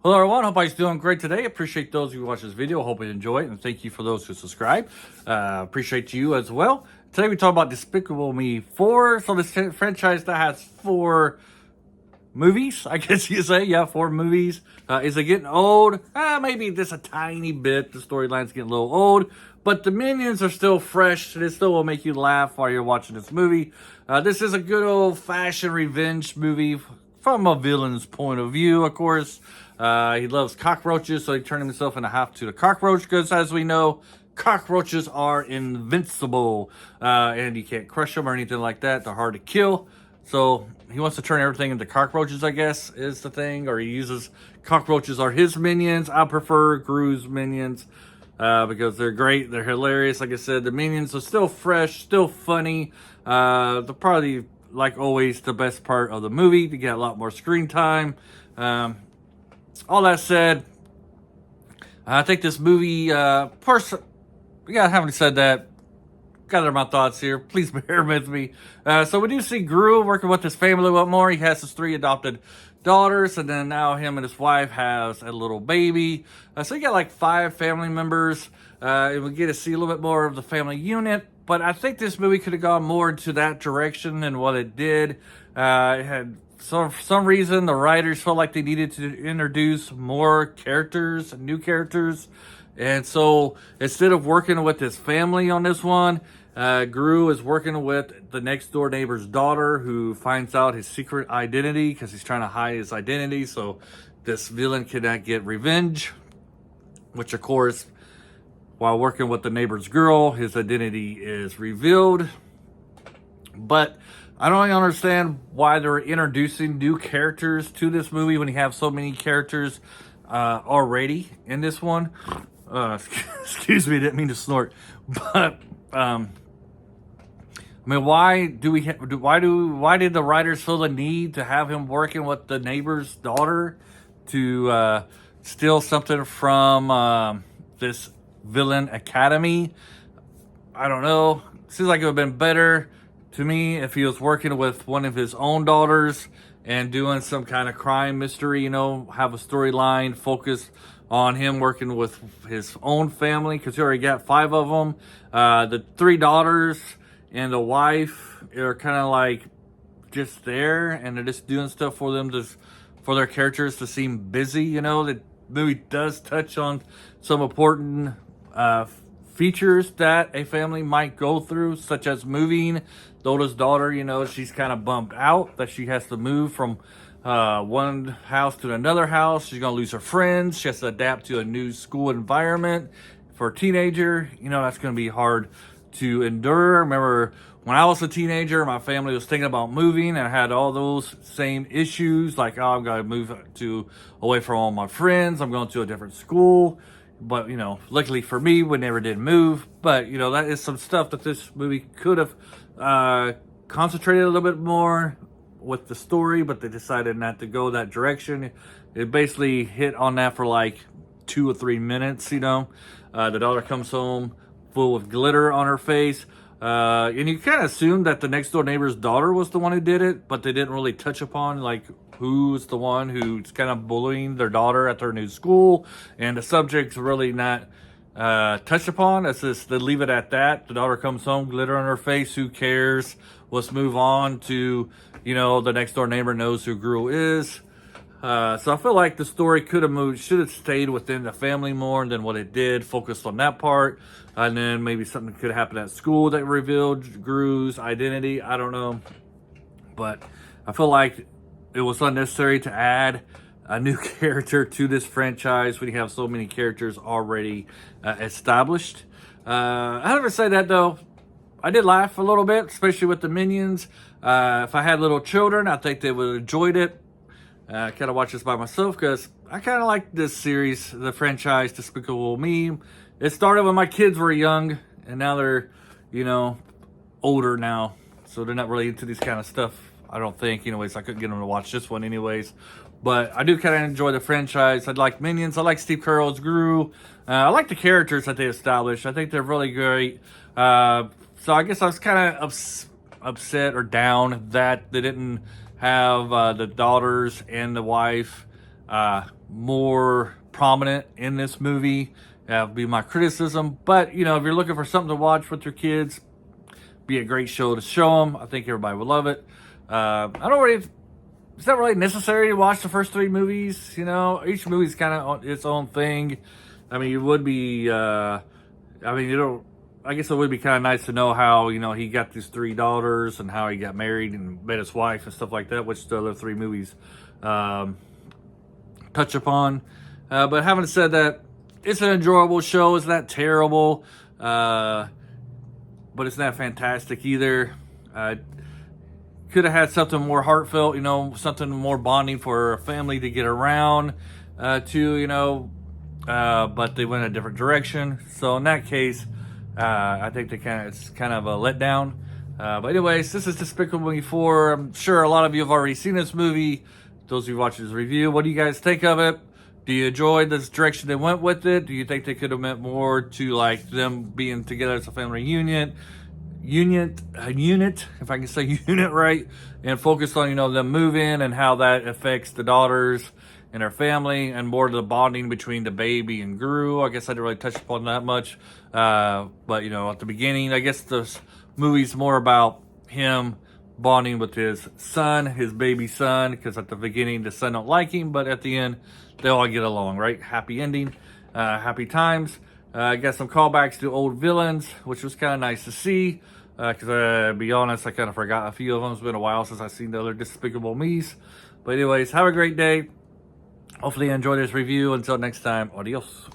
Hello everyone, hope everybody's doing great today. Appreciate those who watch this video. Hope you enjoy it, and thank you for those who subscribe. Appreciate you as well. Today we talk about Despicable Me 4. So this franchise that has 4 movies, I guess you say. Yeah, 4 movies. Is it getting old? Maybe just a tiny bit. The storyline's getting a little old, but the minions are still fresh, and it still will make you laugh while you're watching this movie. This is a good old-fashioned revenge movie from a villain's point of view, of course. He loves cockroaches, so he turned himself into half to the cockroach, because as we know, cockroaches are invincible, and you can't crush them or anything like that. They're hard to kill. So he wants to turn everything into cockroaches, I guess, is the thing. Or he uses cockroaches are his minions. I prefer Gru's minions because they're great. They're hilarious. Like I said, the minions are still fresh, still funny. They're probably, like always, the best part of the movie. To get a lot more screen time. All that said, I think this movie, having said that, gather my thoughts here. Please bear with me. So we do see Gru working with his family a little more. He has his 3 adopted daughters, and then now him and his wife has a little baby. So you got like 5 family members. And we get to see a little bit more of the family unit. But I think this movie could have gone more into that direction than what it did. It had... So for some reason, the writers felt like they needed to introduce more characters, new characters. And so instead of working with his family on this one, Gru is working with the next door neighbor's daughter, who finds out his secret identity because he's trying to hide his identity. So this villain cannot get revenge, which of course, while working with the neighbor's girl, his identity is revealed. But I don't understand why they're introducing new characters to this movie when you have so many characters already in this one. Excuse me, didn't mean to snort. But I mean, why did the writers feel the need to have him working with the neighbor's daughter to steal something from this villain academy? I don't know. Seems like it would have been better to me if he was working with one of his own daughters and doing some kind of crime mystery, have a storyline focused on him working with his own family, because he already got 5 of them. The 3 daughters and the wife are kind of like just there, and they're just doing stuff for them for their characters to seem busy. The movie does touch on some important features that a family might go through, such as moving. The oldest daughter, she's kind of bummed out that she has to move from one house to another house. She's going to lose her friends. She has to adapt to a new school environment. For a teenager, that's going to be hard to endure. Remember, when I was a teenager, my family was thinking about moving, and I had all those same issues. Like, I'm going to move away from all my friends. I'm going to a different school. But, luckily for me, we never did move. But, that is some stuff that this movie could have concentrated a little bit more with the story, but they decided not to go that direction. It basically hit on that for like 2 or 3 minutes, The daughter comes home full of glitter on her face. And you kind of assumed that the next door neighbor's daughter was the one who did it, but they didn't really touch upon like who's the one who's kind of bullying their daughter at their new school. And the subject's really not touched upon. It's just, they leave it at that. The daughter comes home, glitter on her face. Who cares? Let's move on to, the next door neighbor knows who Gru is. So I feel like the story should have stayed within the family more than what it did, focused on that part. And then maybe something could happen at school that revealed Gru's identity. I don't know. But I feel like it was unnecessary to add a new character to this franchise when you have so many characters already established. I have to say that, though, I did laugh a little bit, especially with the minions. If I had little children, I think they would have enjoyed it. I kind of watch this by myself because I kind of like this series, the franchise Despicable Me. It started when my kids were young, and now they're, older now. So they're not really into this kind of stuff, I don't think. Anyways, I couldn't get them to watch this one anyways. But I do kind of enjoy the franchise. I like Minions. I like Steve Carell's Gru. I like the characters that they established. I think they're really great. So I guess I was kind of upset or down that they didn't have the daughters and the wife more prominent in this movie. That would be my criticism. But, you know, if you're looking for something to watch with your kids, be a great show to show them. I think everybody would love it. It's not really necessary to watch the first 3 movies. You know, each movie's kind of its own thing. I mean, it would be, I guess it would be kind of nice to know how, you know, he got these 3 daughters and how he got married and met his wife and stuff like that, which the other 3 movies touch upon. But having said that, it's an enjoyable show. It's not terrible, but it's not fantastic either. Could have had something more heartfelt, you know, something more bonding for a family to get around to, you know, but they went a different direction. So in that case, I think it's kind of a letdown. But anyways, this is Despicable Me 4. I'm sure a lot of you have already seen this movie. Those of you watching this review, what do you guys think of it? Do you enjoy this direction they went with it? Do you think they could have meant more to like them being together as a family unit, if I can say unit right, and focus on, you know, them moving and how that affects the daughters and their family, and more of the bonding between the baby and Gru. I guess I didn't really touch upon that much, but you know, at the beginning, I guess this movie's more about him bonding with his son, his baby son, because at the beginning the son don't like him, but at the end they all get along, right? Happy ending, happy times. I got some callbacks to old villains, which was kind of nice to see. Because to be honest, I kind of forgot a few of them. It's been a while since I've seen the other Despicable Me's. But anyways, have a great day. Hopefully you enjoyed this review. Until next time, adios.